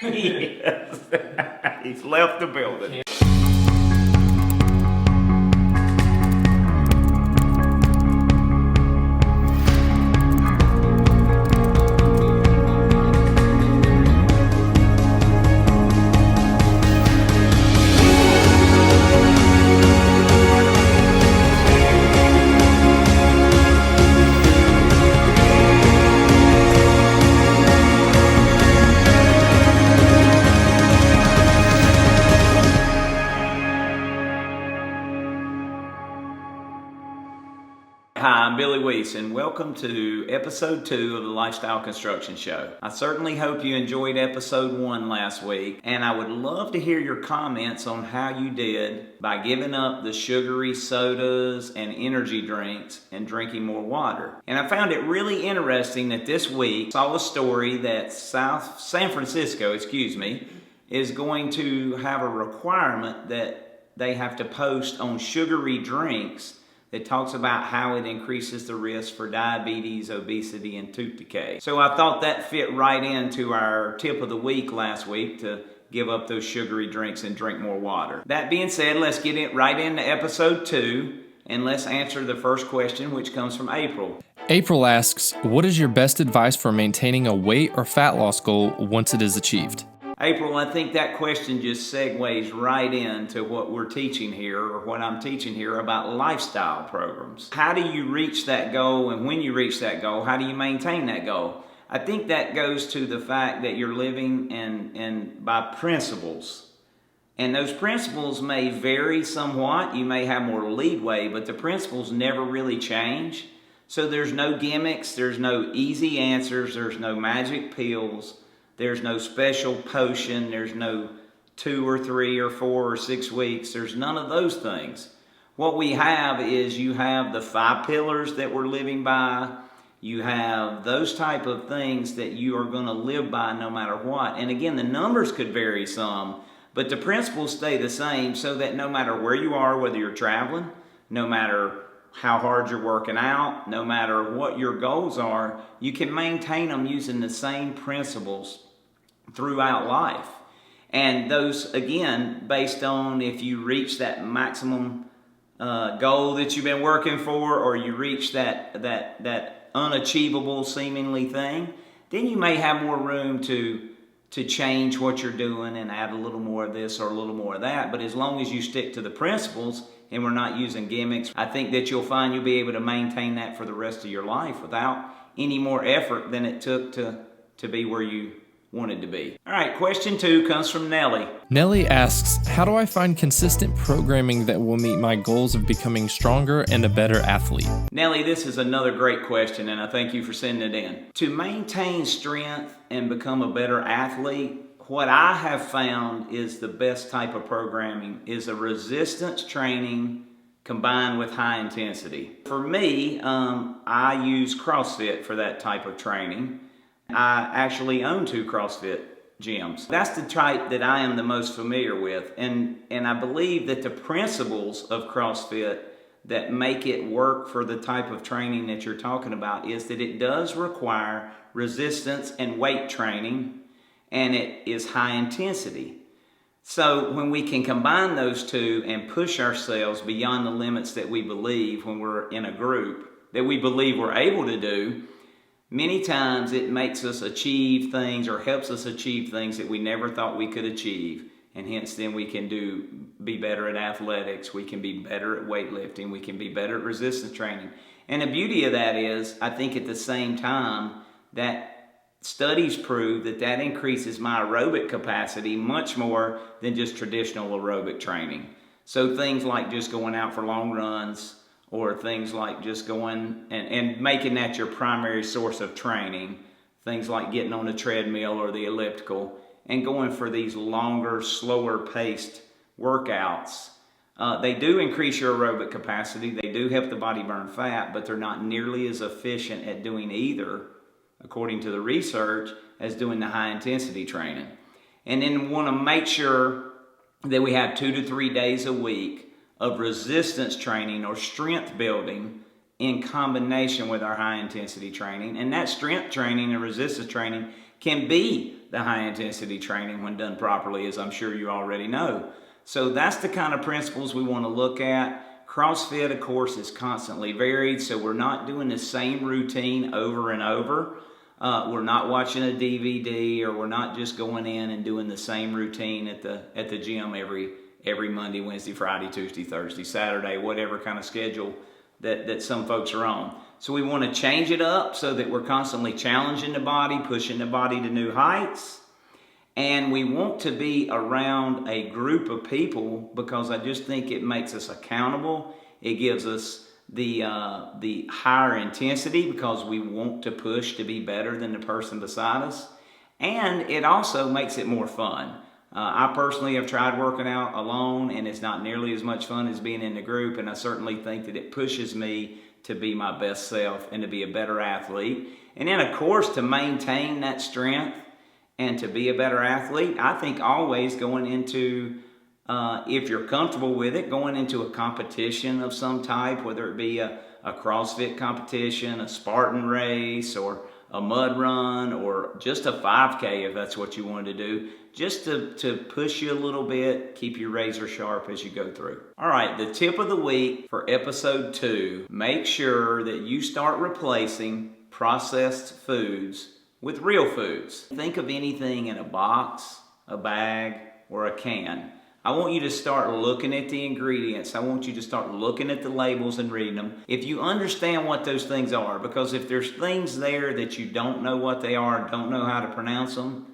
Yes. He's left the building. Hi, I'm Billy Weiss, and welcome to episode 2 of the Lifestyle Construction Show. I certainly hope you enjoyed episode 1 last week, and I would love to hear your comments on how you did by giving up the sugary sodas and energy drinks and drinking more water. And I found it really interesting that this week I saw a story that San Francisco is going to have a requirement that they have to post on sugary drinks that talks about how it increases the risk for diabetes, obesity, and tooth decay. So I thought that fit right into our tip of the week last week to give up those sugary drinks and drink more water. That being said, let's get right into episode 2 and let's answer the first question, which comes from April. April asks, what is your best advice for maintaining a weight or fat loss goal once it is achieved? April, I think that question just segues right into what we're teaching here, or what I'm teaching here about lifestyle programs. How do you reach that goal, and when you reach that goal, how do you maintain that goal? I think that goes to the fact that you're living and by principles. And those principles may vary somewhat. You may have more leeway, but the principles never really change. So there's no gimmicks, there's no easy answers, there's no magic pills. There's no special potion, there's no 2 or 3 or 4 or 6 weeks, there's none of those things. What we have is you have the 5 pillars that we're living by, you have those type of things that you are going to live by no matter what. And again, the numbers could vary some, but the principles stay the same so that no matter where you are, whether you're traveling, no matter how hard you're working out, no matter what your goals are, you can maintain them using the same principles throughout life. And those, again, based on if you reach that maximum goal that you've been working for, or you reach that unachievable seemingly thing, then you may have more room to change what you're doing and add a little more of this or a little more of that. But as long as you stick to the principles and we're not using gimmicks, I think that you'll find you'll be able to maintain that for the rest of your life without any more effort than it took to be where you wanted to be. All right, question 2 comes from Nellie. Nellie asks, how do I find consistent programming that will meet my goals of becoming stronger and a better athlete? Nellie, this is another great question, and I thank you for sending it in. To maintain strength and become a better athlete, what I have found is the best type of programming is a resistance training combined with high intensity. For me, I use CrossFit for that type of training. I actually own 2 CrossFit gyms. That's the type that I am the most familiar with, and I believe that the principles of CrossFit that make it work for the type of training that you're talking about is that it does require resistance and weight training, and it is high intensity. So when we can combine those 2 and push ourselves beyond the limits that we believe when we're in a group, that we believe we're able to do, many times it makes us achieve things or helps us achieve things that we never thought we could achieve. And hence then we can be better at athletics, we can be better at weightlifting, we can be better at resistance training. And the beauty of that is, I think at the same time, that studies prove that increases my aerobic capacity much more than just traditional aerobic training. So things like just going out for long runs, or things like just going and making that your primary source of training, things like getting on the treadmill or the elliptical, and going for these longer, slower paced workouts. They do increase your aerobic capacity, they do help the body burn fat, but they're not nearly as efficient at doing either, according to the research, as doing the high intensity training. And then we want to make sure that we have 2 to 3 days a week of resistance training or strength building in combination with our high intensity training. And that strength training and resistance training can be the high intensity training when done properly, as I'm sure you already know. So that's the kind of principles we want to look at. CrossFit, of course, is constantly varied, so we're not doing the same routine over and over. We're not watching a DVD, or we're not just going in and doing the same routine at the gym every Monday, Wednesday, Friday, Tuesday, Thursday, Saturday, whatever kind of schedule that some folks are on. So we want to change it up so that we're constantly challenging the body, pushing the body to new heights. And we want to be around a group of people because I just think it makes us accountable. It gives us the higher intensity because we want to push to be better than the person beside us. And it also makes it more fun. I personally have tried working out alone, and it's not nearly as much fun as being in the group, and I certainly think that it pushes me to be my best self and to be a better athlete. And then, of course, to maintain that strength and to be a better athlete, I think always going into, if you're comfortable with it, going into a competition of some type, whether it be a CrossFit competition, a Spartan race, or a mud run, or just a 5K if that's what you wanted to do, just to push you a little bit, keep you razor sharp as you go through. All right, the tip of the week for episode 2, make sure that you start replacing processed foods with real foods. Think of anything in a box, a bag, or a can. I want you to start looking at the ingredients. I want you to start looking at the labels and reading them. If you understand what those things are, because if there's things there that you don't know what they are, don't know how to pronounce them,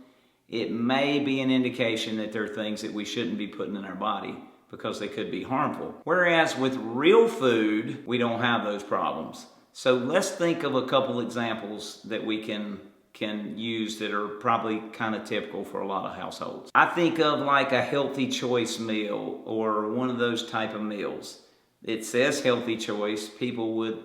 it may be an indication that there are things that we shouldn't be putting in our body because they could be harmful. Whereas with real food, we don't have those problems. So let's think of a couple examples that we can use that are probably kind of typical for a lot of households. I think of like a Healthy Choice meal or one of those type of meals. It says Healthy Choice. People would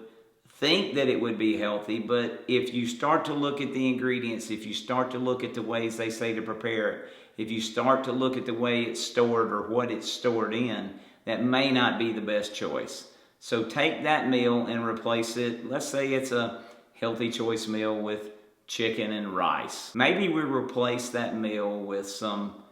think that it would be healthy, but if you start to look at the ingredients, if you start to look at the ways they say to prepare it, if you start to look at the way it's stored or what it's stored in, that may not be the best choice. So take that meal and replace it. Let's say it's a Healthy Choice meal with chicken and rice. Maybe we replace that meal with some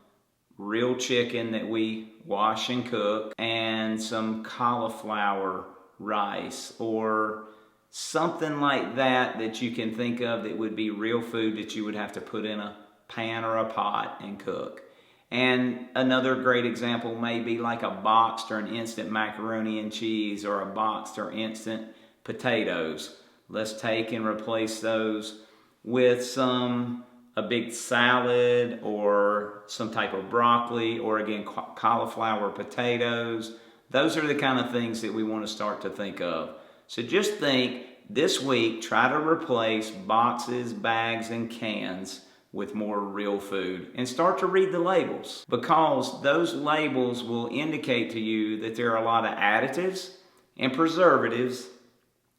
real chicken that we wash and cook and some cauliflower rice or something like that you can think of that would be real food that you would have to put in a pan or a pot and cook. And another great example may be like a boxed or an instant macaroni and cheese or a boxed or instant potatoes. Let's take and replace those with a big salad or some type of broccoli or again cauliflower potatoes. Those are the kind of things that we want to start to think of. So just think this week, try to replace boxes, bags, and cans with more real food and start to read the labels because those labels will indicate to you that there are a lot of additives and preservatives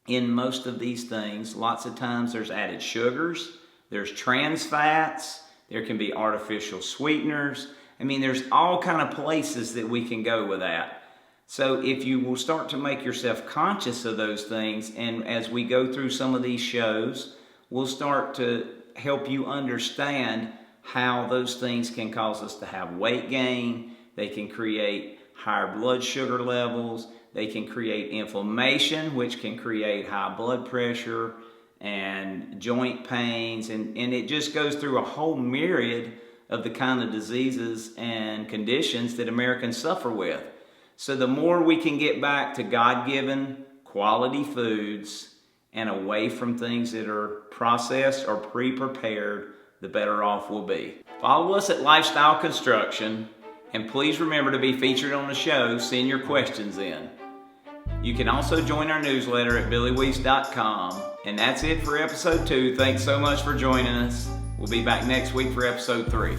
in most of these things. Lots of times there's added sugars, there's trans fats, there can be artificial sweeteners. I mean, there's all kind of places that we can go with that. So if you will start to make yourself conscious of those things, and as we go through some of these shows, we'll start to help you understand how those things can cause us to have weight gain. They can create higher blood sugar levels. They can create inflammation, which can create high blood pressure and joint pains. And it just goes through a whole myriad of the kind of diseases and conditions that Americans suffer with. So the more we can get back to God-given quality foods and away from things that are processed or pre-prepared, the better off we'll be. Follow us at Lifestyle Construction, and please remember to be featured on the show. Send your questions in. You can also join our newsletter at BillyWeese.com. And that's it for episode 2. Thanks so much for joining us. We'll be back next week for episode 3.